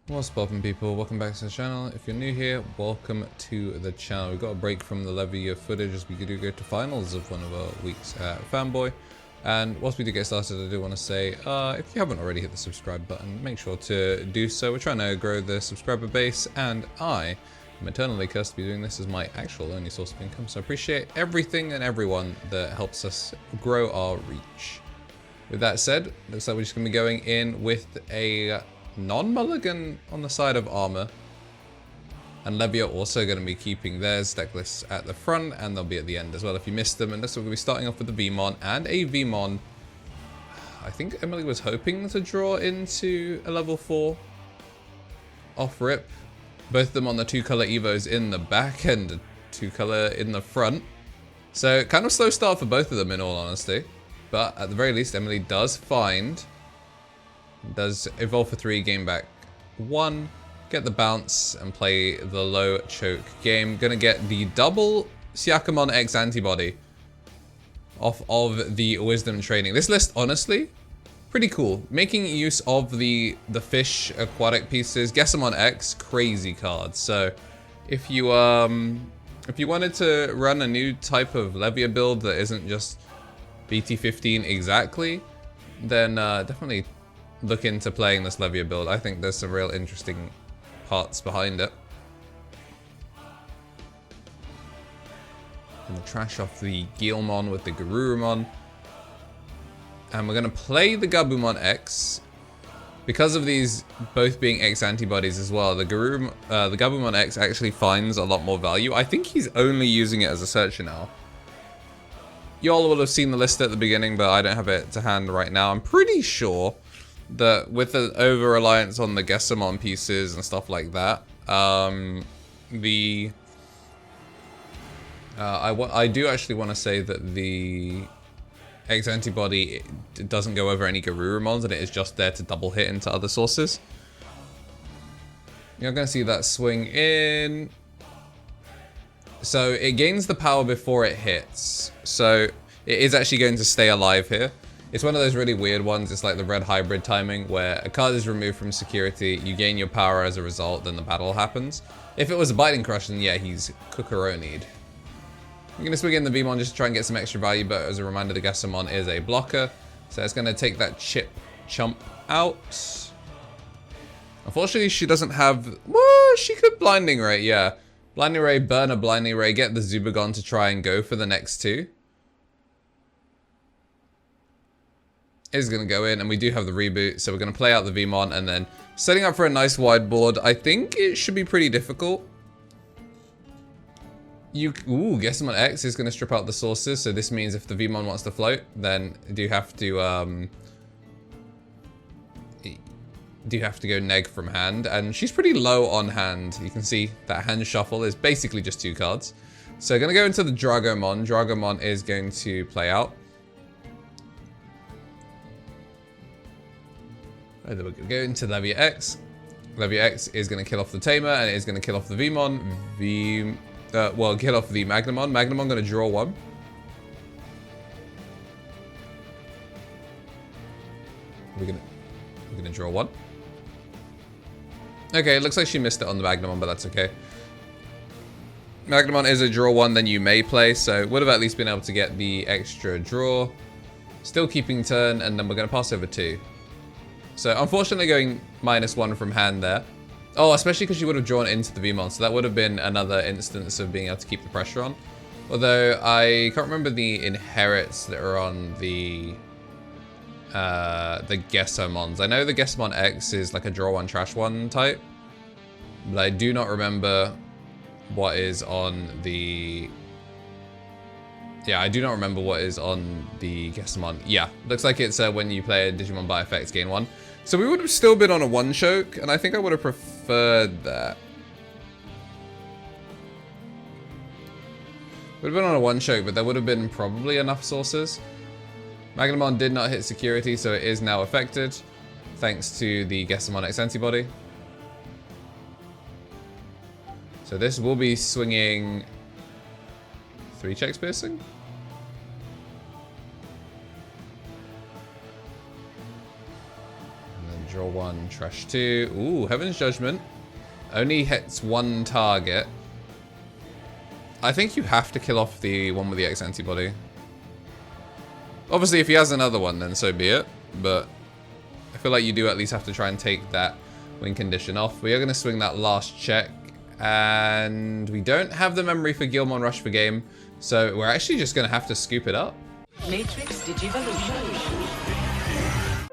What's poppin', people? Welcome back to the channel. If you're new here, welcome to the channel. We got a break from the Levia footage as we do go to finals of one of our weeks at Fanboy. And whilst we do get started, I do want to say, if you haven't already hit the subscribe button, make sure to do so. We're trying to grow the subscriber base, and I am eternally cursed to be doing this as my actual only source of income. So I appreciate everything and everyone that helps us grow our reach. With that said, looks like we're just going to be going in with a non-mulligan on the side of Armour. And Levia also going to be keeping theirs deck lists at the front, and they'll be at the end as well if you missed them. And this we're going to be starting off with the Veemon and a Veemon. I think Emily was hoping to draw into a level 4 off rip. Both of them on the 2-color Evos in the back and a 2-color in the front. So kind of slow start for both of them in all honesty. But at the very least, Emily does evolve for 3, gain back 1, get the bounce, and play the low choke game. Gonna get the double Siakamon X antibody off of the wisdom training. This list, honestly, pretty cool. Making use of the fish aquatic pieces. Gessamon X, crazy cards. So if you wanted to run a new type of Levia build that isn't just BT16 exactly, then definitely look into playing this Levia build. I think there's some real interesting parts behind it. And the trash off the Guilmon with the Garurumon. And we're going to play the Gabumon X. Because of these both being X antibodies as well, the Gabumon X actually finds a lot more value. I think he's only using it as a searcher now. Y'all will have seen the list at the beginning, but I don't have it to hand right now. I'm pretty sure that with the over-reliance on the Gessamon pieces and stuff like that, I do actually want to say that the X antibody doesn't go over any Garurumons, and it is just there to double hit into other sources. You're going to see that swing in. So it gains the power before it hits. So it is actually going to stay alive here. It's one of those really weird ones. It's like the red hybrid timing where a card is removed from security, you gain your power as a result, then the battle happens. If it was a Biting Crush, then yeah, he's cookeronied. I'm going to swing in the Veemon just to try and get some extra value, but as a reminder, the Gessamon is a blocker. So it's going to take that chump out. Unfortunately, she doesn't have... Well, she could Blinding Ray, yeah. Blinding Ray, burn a Blinding Ray, get the Zubagon to try and go for the next 2. Is going to go in, and we do have the reboot, so we're going to play out the Veemon, and then setting up for a nice wide board. I think it should be pretty difficult. Gessamon X is going to strip out the sources, so this means if the Veemon wants to float, then do have to go neg from hand, and she's pretty low on hand. You can see that hand shuffle is basically just 2 cards. So going to go into the Dragomon. Dragomon is going to play out. And then we're going to go into Levia X. Levia X is going to kill off the Tamer, and it is going to kill off the Veemon. Well, kill off the Magnamon. Magnamon going to draw 1. We're gonna draw 1. Okay, it looks like she missed it on the Magnamon, but that's okay. Magnamon is a draw 1, then you may play, so would have at least been able to get the extra draw. Still keeping turn, and then we're going to pass over 2. So unfortunately going -1 from hand there. Oh, especially because she would have drawn into the Veemon, so that would have been another instance of being able to keep the pressure on. Although I can't remember the inherits that are on the Gessamons. I know the Gessamon X is like a draw 1, trash 1 type, but I do not remember what is on the... Yeah, I do not remember what is on the Gessamon. Yeah, looks like it's when you play a Digimon by effects, gain 1. So we would have still been on a 1 choke, and I think I would have preferred that. Would have been on a 1 choke, but there would have been probably enough sources. Magnamon did not hit security, so it is now affected, thanks to the Gessamon X antibody. So this will be swinging 3 checks piercing. Draw 1, trash 2. Ooh, Heaven's Judgment. Only hits one target. I think you have to kill off the one with the X antibody. Obviously, if he has another one, then so be it. But I feel like you do at least have to try and take that win condition off. We are going to swing that last check. And we don't have the memory for Gilmon Rush for game. So we're actually just going to have to scoop it up. Matrix Digivolution.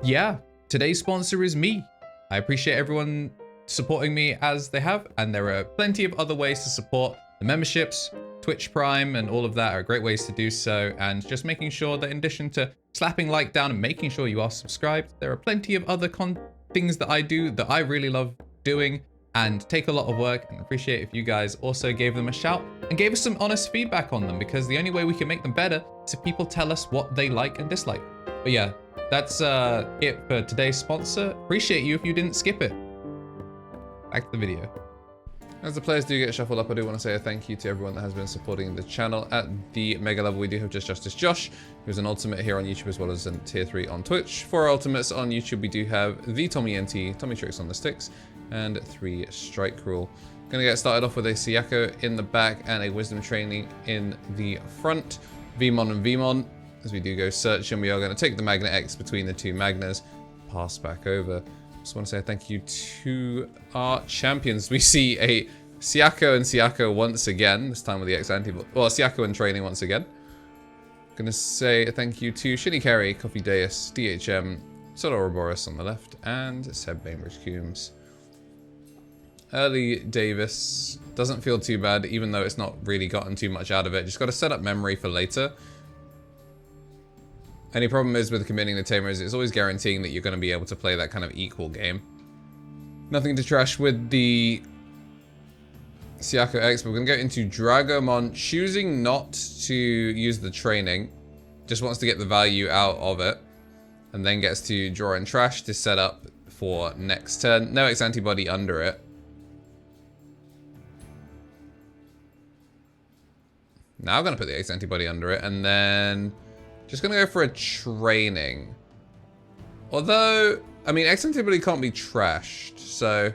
Yeah, today's sponsor is me. I appreciate everyone supporting me as they have, and there are plenty of other ways to support. The memberships, Twitch Prime, and all of that are great ways to do so, and just making sure that in addition to slapping like down and making sure you are subscribed, there are plenty of other things that I do that I really love doing and take a lot of work, and appreciate if you guys also gave them a shout and gave us some honest feedback on them, because the only way we can make them better is if people tell us what they like and dislike. But yeah, that's it for today's sponsor. Appreciate you if you didn't skip it. Back to the video. As the players do get shuffled up, I do want to say a thank you to everyone that has been supporting the channel. At the mega level, we do have Just Justice Josh, who's an ultimate here on YouTube as well as a tier 3 on Twitch. For our ultimates on YouTube, we do have the Tommy NT, Tommy Tricks on the sticks, and 3 Strike Rule. Gonna get started off with a Siako in the back and a Wisdom Training in the front. Veemon and Veemon, as we do go search, and we are going to take the Magna X between the two Magnas, pass back over. Just want to say thank you to our champions. We see a Siako and Siako once again, this time with the X antibody. Well, Siako in training once again. Gonna say thank you to Shinny Carey, Coffee Deus, DHM, Solo Ouroboros on the left, and Seb Bainbridge Coombs. Early Davis doesn't feel too bad, even though it's not really gotten too much out of it. Just got to set up memory for later. Any problem is with committing the Tamer is it's always guaranteeing that you're going to be able to play that kind of equal game. Nothing to trash with the Siako X, but we're going to go into Dragomon, choosing not to use the training. Just wants to get the value out of it. And then gets to draw and trash to set up for next turn. No X antibody under it. Now I'm going to put the X antibody under it, and then just going to go for a training. Although, I mean, X antibody can't be trashed, so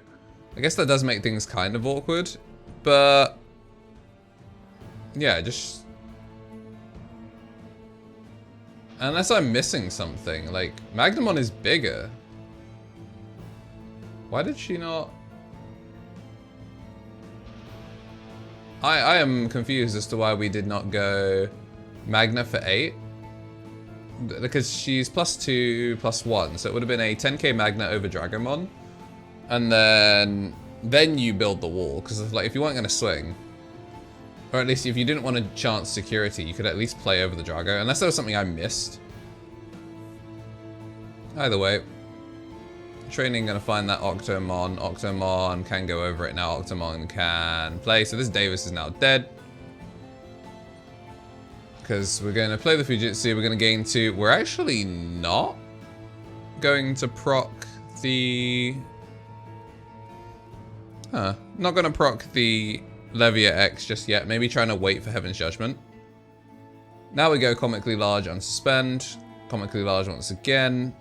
I guess that does make things kind of awkward. But yeah, just unless I'm missing something, like Magnamon is bigger. Why did she not? I am confused as to why we did not go Magna for 8. Because she's +2, +1. So it would have been a 10k Magna over Dragomon. And then you build the wall. Because like if you weren't going to swing, or at least if you didn't want to chance security, you could at least play over the Drago. Unless there was something I missed. Either way. Training gonna find that Octomon. Octomon can go over it now. Octomon can play. So this Davis is now dead. Because we're going to play the Fujitsu. We're going to gain 2. We're actually not going to proc the... Not going to proc the Levia X just yet. Maybe trying to wait for Heaven's Judgment. Now we go Comically Large, Unsuspend. Comically Large once again.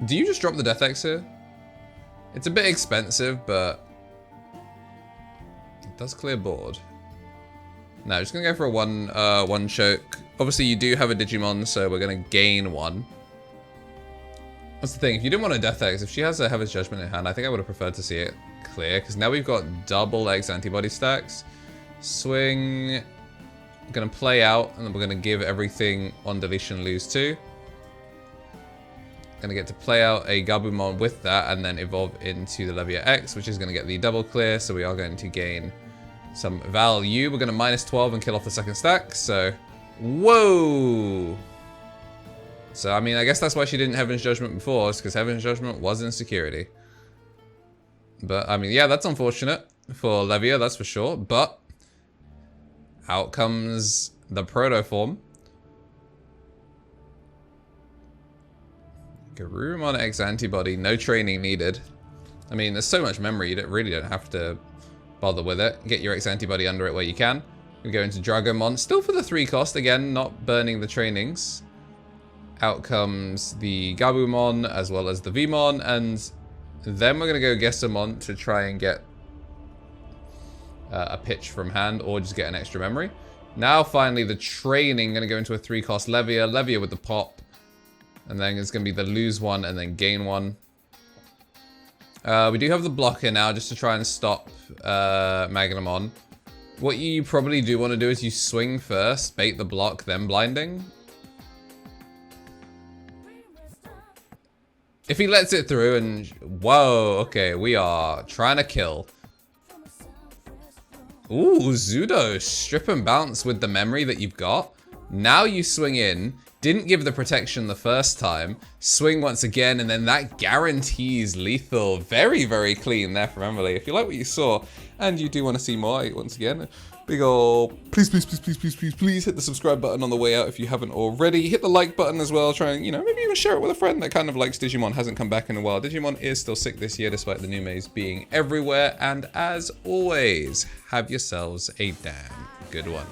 Do you just drop the Death X here? It's a bit expensive, but it does clear board. No, just gonna go for a one choke. Obviously, you do have a Digimon, so we're gonna gain 1. That's the thing. If you didn't want a Death X, if she has a Heaven's Judgment in hand, I think I would have preferred to see it clear, because now we've got double X antibody stacks. Swing. Gonna play out, and then we're gonna give everything on deletion, lose 2. Gonna get to play out a Gabumon with that, and then evolve into the Levia X, which is gonna get the double clear, so we are going to gain some value. We're gonna -12 and kill off the second stack, so... Whoa! So, I mean, I guess that's why she didn't Heaven's Judgment before, is because Heaven's Judgment was in security. But, I mean, yeah, that's unfortunate for Levia, that's for sure, but... out comes the Protoform. Garurumon X antibody, no training needed. I mean, there's so much memory, you really don't have to bother with it. Get your X antibody under it where you can. We go into Dragomon, still for the 3 cost, again, not burning the trainings. Out comes the Gabumon as well as the Veemon, and then we're going to go Gessamon to try and get a pitch from hand or just get an extra memory. Now finally the training, going to go into a 3-cost Levia with the pop, and then it's going to be the lose one and then gain one. We do have the blocker now just to try and stop Magnamon. What you probably do want to do is you swing first, bait the block, then blinding. If he lets it through and... Whoa, okay, we are trying to kill. Ooh, Zudo, strip and bounce with the memory that you've got. Now you swing in, didn't give the protection the first time, swing once again, and then that guarantees lethal. Very, very clean there from Emily. If you like what you saw, and you do want to see more, once again, big ol' please hit the subscribe button on the way out if you haven't already. Hit the like button as well. Try and, maybe even share it with a friend that kind of likes Digimon, hasn't come back in a while. Digimon is still sick this year despite the new maze being everywhere. And as always, have yourselves a damn good one.